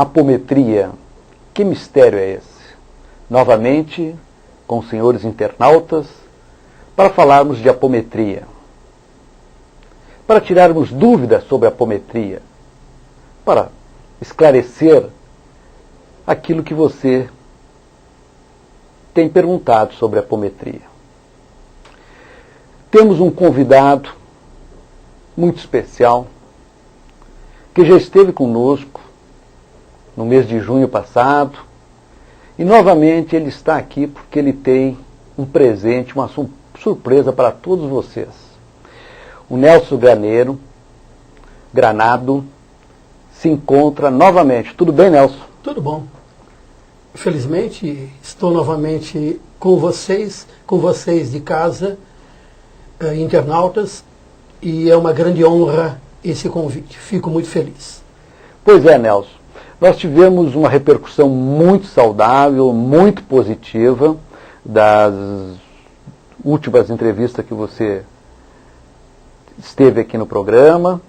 Apometria, que mistério é esse? Novamente, com os senhores internautas, para falarmos de apometria. Para tirarmos dúvidas sobre a apometria, para esclarecer aquilo que você tem perguntado sobre a apometria. Temos um convidado muito especial, que já esteve conosco no mês de junho passado, e novamente ele está aqui porque ele tem um presente, uma surpresa para todos vocês. O Nelson Granado se encontra novamente. Tudo bem, Nelson? Tudo bom. Felizmente estou novamente com vocês de casa, internautas, e é uma grande honra esse convite. Fico muito feliz. Pois é, Nelson. Nós tivemos uma repercussão muito saudável, muito positiva das últimas entrevistas que você esteve aqui no programa.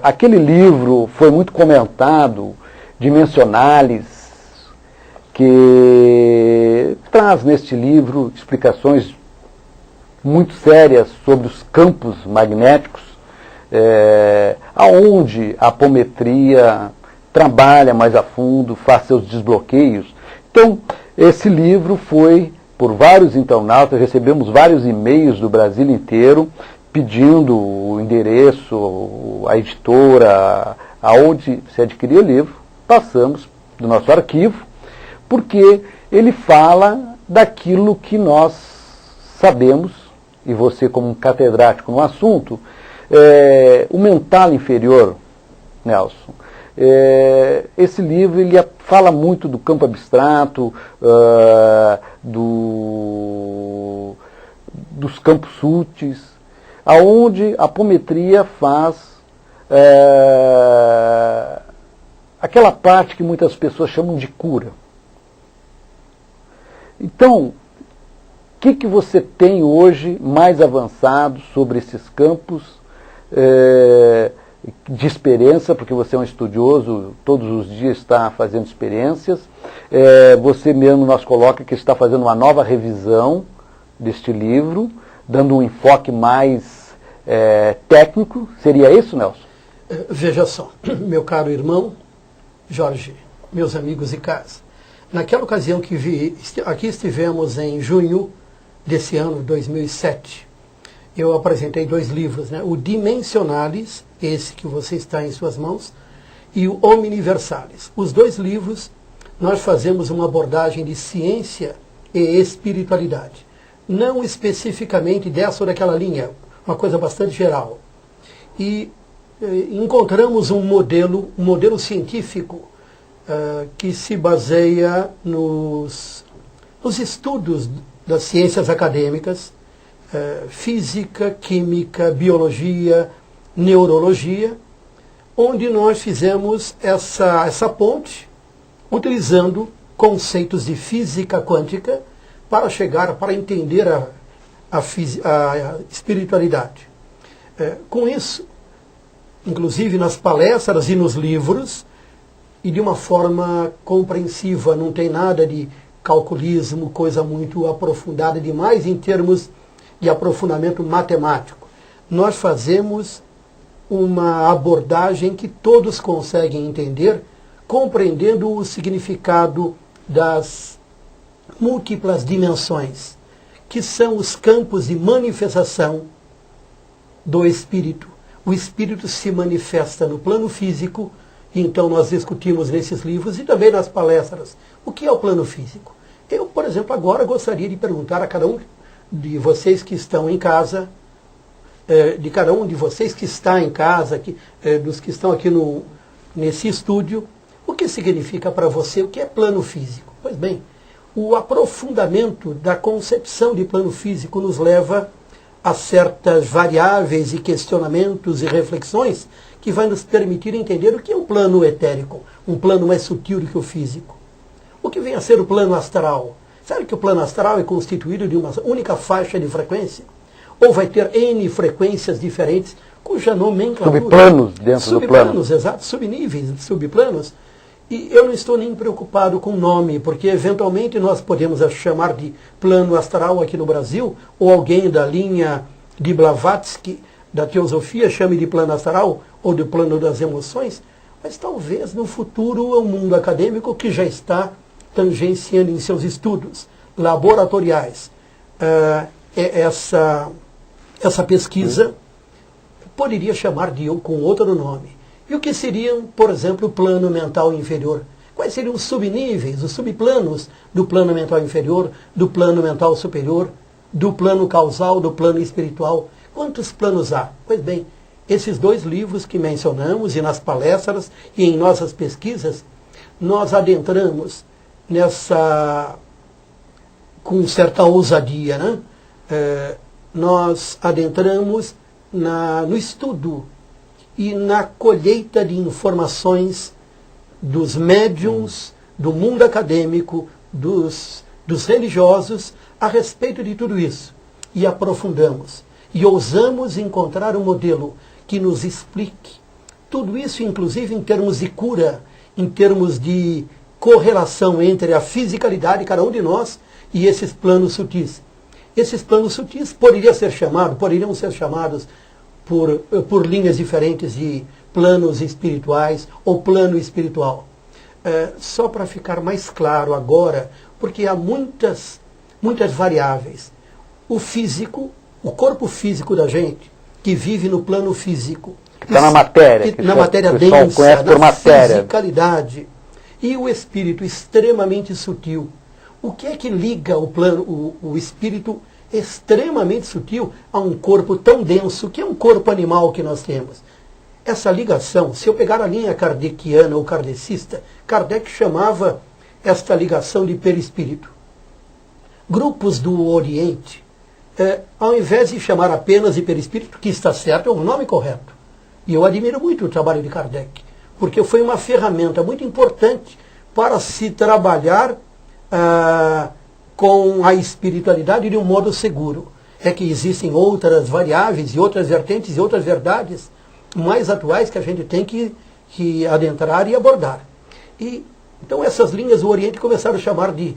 Aquele livro foi muito comentado, Dimensionalis, que traz neste livro explicações muito sérias sobre os campos magnéticos, aonde a apometria trabalha mais a fundo, faz seus desbloqueios. Então, esse livro foi por vários internautas, recebemos vários e-mails do Brasil inteiro, pedindo o endereço, a editora, aonde se adquiria o livro. Passamos do nosso arquivo, porque ele fala daquilo que nós sabemos, e você como um catedrático no assunto, o mental inferior, Nelson. Esse livro ele fala muito do campo abstrato, dos campos sutis, aonde a apometria faz aquela parte que muitas pessoas chamam de cura. Então, o que você tem hoje mais avançado sobre esses campos de experiência, porque você é um estudioso, todos os dias está fazendo experiências, você mesmo nos coloca que está fazendo uma nova revisão deste livro, dando um enfoque mais técnico. Seria isso, Nelson? Veja só, meu caro irmão Jorge, meus amigos de casa, naquela ocasião que aqui estivemos em junho desse ano, 2007, eu apresentei 2 livros, né? O Dimensionalis, esse que você está em suas mãos, e o Omniversalis. Os 2 livros, nós fazemos uma abordagem de ciência e espiritualidade. Não especificamente dessa ou daquela linha, uma coisa bastante geral. E encontramos um modelo científico que se baseia nos estudos das ciências acadêmicas, física, química, biologia, neurologia, onde nós fizemos essa ponte utilizando conceitos de física quântica para entender a espiritualidade. Com isso, inclusive nas palestras e nos livros, e de uma forma compreensiva, não tem nada de calculismo, coisa muito aprofundada demais em termos de aprofundamento matemático. Nós fazemos uma abordagem que todos conseguem entender, compreendendo o significado das múltiplas dimensões, que são os campos de manifestação do espírito. O espírito se manifesta no plano físico, e então nós discutimos nesses livros e também nas palestras o que é o plano físico. Eu, por exemplo, agora gostaria de perguntar a cada um de vocês que estão em casa, de cada um de vocês que está em casa, dos que estão aqui nesse estúdio, o que significa para você o que é plano físico? Pois bem, o aprofundamento da concepção de plano físico nos leva a certas variáveis e questionamentos e reflexões que vai nos permitir entender o que é um plano etérico, um plano mais sutil do que o físico. O que vem a ser o plano astral? Sabe que o plano astral é constituído de uma única faixa de frequência? Ou vai ter N frequências diferentes, cuja nomenclatura... Subplanos dentro do plano. Subplanos, exato, subníveis, subplanos. E eu não estou nem preocupado com o nome, porque eventualmente nós podemos chamar de plano astral aqui no Brasil, ou alguém da linha de Blavatsky, da teosofia, chame de plano astral, ou de plano das emoções, mas talvez no futuro o mundo acadêmico, que já está tangenciando em seus estudos laboratoriais essa pesquisa, poderia chamar com outro nome. E o que seriam, por exemplo, o plano mental inferior? Quais seriam os subníveis, os subplanos do plano mental inferior, do plano mental superior, do plano causal, do plano espiritual? Quantos planos há? Pois bem, esses dois livros que mencionamos, e nas palestras e em nossas pesquisas, nós adentramos com certa ousadia, né? Nós adentramos no estudo e na colheita de informações dos médiums, do mundo acadêmico, dos religiosos, a respeito de tudo isso. E aprofundamos. E ousamos encontrar um modelo que nos explique tudo isso, inclusive em termos de cura, em termos de correlação entre a fisicalidade de cada um de nós e esses planos sutis. Esses planos sutis poderiam ser chamados por linhas diferentes de planos espirituais ou plano espiritual. Só para ficar mais claro agora, porque há muitas variáveis. O físico, o corpo físico da gente, que vive no plano físico. Está na matéria. Na matéria densa, na fisicalidade. E o espírito extremamente sutil. O que é que liga o espírito extremamente sutil a um corpo tão denso, que é um corpo animal que nós temos? Essa ligação, se eu pegar a linha kardeciana ou kardecista, Kardec chamava esta ligação de perispírito. Grupos do Oriente, ao invés de chamar apenas de perispírito, que está certo, é o nome correto. E eu admiro muito o trabalho de Kardec, porque foi uma ferramenta muito importante para se trabalhar com a espiritualidade de um modo seguro. É que existem outras variáveis e outras vertentes e outras verdades mais atuais que a gente tem que adentrar e abordar. E então essas linhas do Oriente começaram a chamar de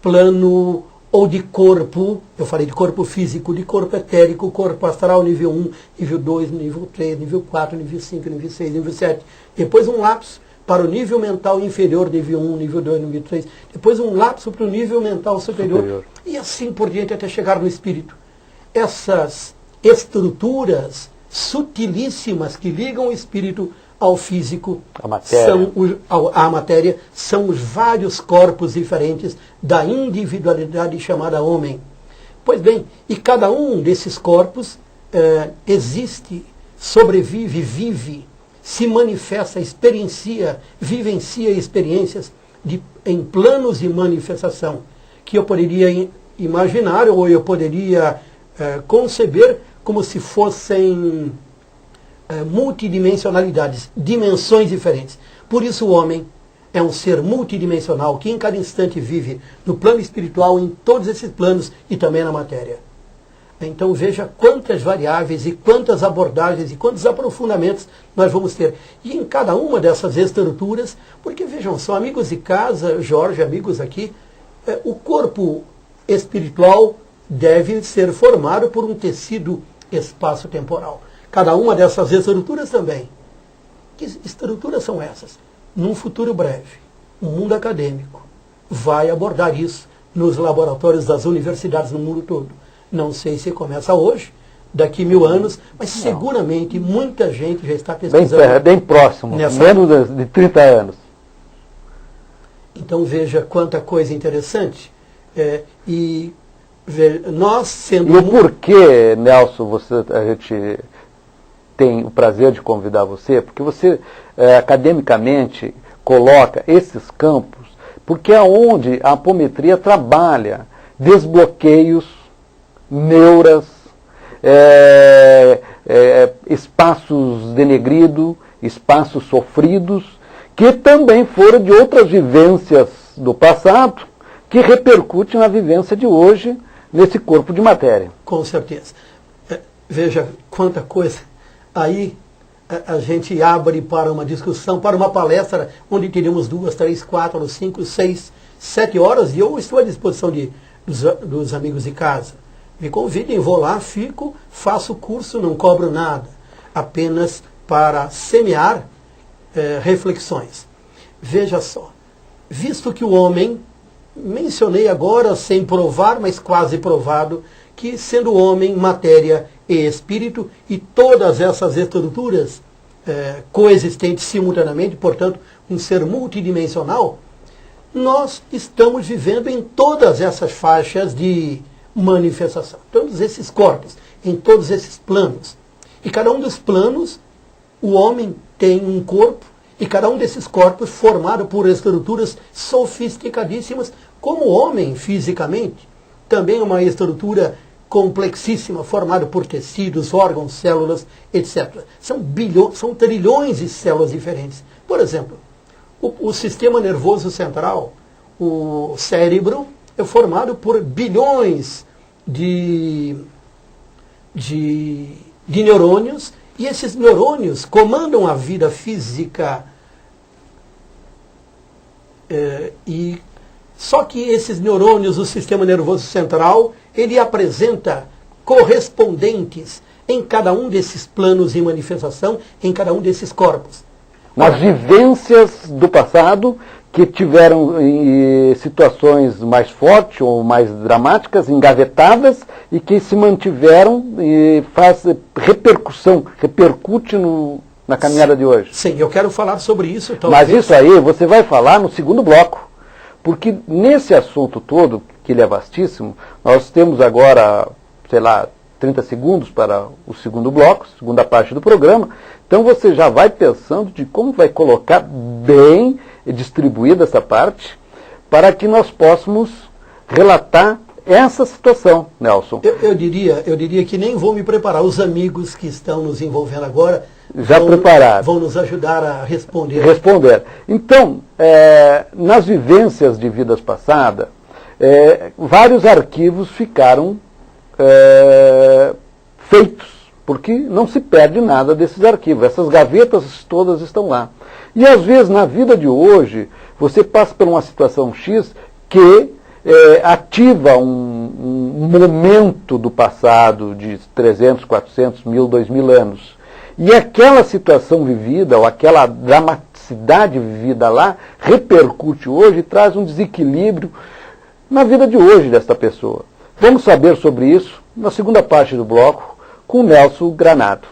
plano ou de corpo, eu falei de corpo físico, de corpo etérico, corpo astral, nível 1, nível 2, nível 3, nível 4, nível 5, nível 6, nível 7. Depois um lapso para o nível mental inferior, nível 1, nível 2, nível 3. Depois um lapso para o nível mental superior. E assim por diante até chegar no espírito. Essas estruturas sutilíssimas que ligam o espírito ao físico, a matéria, são os vários corpos diferentes da individualidade chamada homem. Pois bem, e cada um desses corpos existe, sobrevive, vive, se manifesta, experiencia, vivencia experiências em planos de manifestação que eu poderia imaginar ou eu poderia conceber como se fossem multidimensionalidades, dimensões diferentes. Por isso o homem é um ser multidimensional que em cada instante vive no plano espiritual, em todos esses planos e também na matéria. Então veja quantas variáveis e quantas abordagens e quantos aprofundamentos nós vamos ter. E em cada uma dessas estruturas, porque vejam só, amigos de casa, Jorge, amigos aqui, o corpo espiritual deve ser formado por um tecido espaço-temporal. Cada uma dessas estruturas também. Que estruturas são essas? Num futuro breve, o mundo acadêmico vai abordar isso nos laboratórios das universidades no mundo todo. Não sei se começa hoje, daqui 1000 anos, mas seguramente muita gente já está pesquisando. Bem próximo, menos de 30 anos. Então veja quanta coisa interessante. Nós sendo... E o porquê, Nelson, a gente tem o prazer de convidar você, porque você academicamente coloca esses campos, porque é onde a apometria trabalha desbloqueios, neuras, espaços denegridos, espaços sofridos, que também foram de outras vivências do passado, que repercutem na vivência de hoje, nesse corpo de matéria. Com certeza. Veja quanta coisa. Aí a gente abre para uma discussão, para uma palestra, onde teremos 2, 3, 4, 5, 6, 7 horas, e eu estou à disposição dos amigos de casa. Me convidem, vou lá, fico, faço o curso, não cobro nada, apenas para semear reflexões. Veja só, visto que o homem, mencionei agora sem provar, mas quase provado, que sendo homem, matéria e espírito, e todas essas estruturas coexistentes simultaneamente, portanto, um ser multidimensional, nós estamos vivendo em todas essas faixas de manifestação, todos esses corpos, em todos esses planos. E cada um dos planos, o homem tem um corpo, e cada um desses corpos formado por estruturas sofisticadíssimas, como o homem fisicamente, também uma estrutura complexíssima, formada por tecidos, órgãos, células, etc. São trilhões de células diferentes. Por exemplo, o sistema nervoso central, o cérebro, é formado por bilhões de neurônios, e esses neurônios comandam a vida física. Só que esses neurônios, o sistema nervoso central, ele apresenta correspondentes em cada um desses planos de manifestação, em cada um desses corpos. Nas vivências do passado que tiveram situações mais fortes ou mais dramáticas, engavetadas, e que se mantiveram e repercute na caminhada de hoje. Sim, eu quero falar sobre isso. Mas isso aí você vai falar no segundo bloco, porque nesse assunto todo, que ele é vastíssimo, nós temos agora, sei lá, 30 segundos para o segundo bloco, segunda parte do programa. Então você já vai pensando de como vai colocar bem distribuída essa parte, para que nós possamos relatar essa situação, Nelson. Eu diria que nem vou me preparar. Os amigos que estão nos envolvendo agora vão nos ajudar a responder. Então, nas vivências de vidas passadas, vários arquivos ficaram feitos, porque não se perde nada desses arquivos. Essas gavetas todas estão lá. E às vezes na vida de hoje, você passa por uma situação X que ativa um momento do passado de 300, 400, 1000, 2000 anos. E aquela situação vivida, ou aquela dramaticidade vivida lá, repercute hoje e traz um desequilíbrio na vida de hoje desta pessoa. Vamos saber sobre isso na segunda parte do bloco com o Nelson Granado.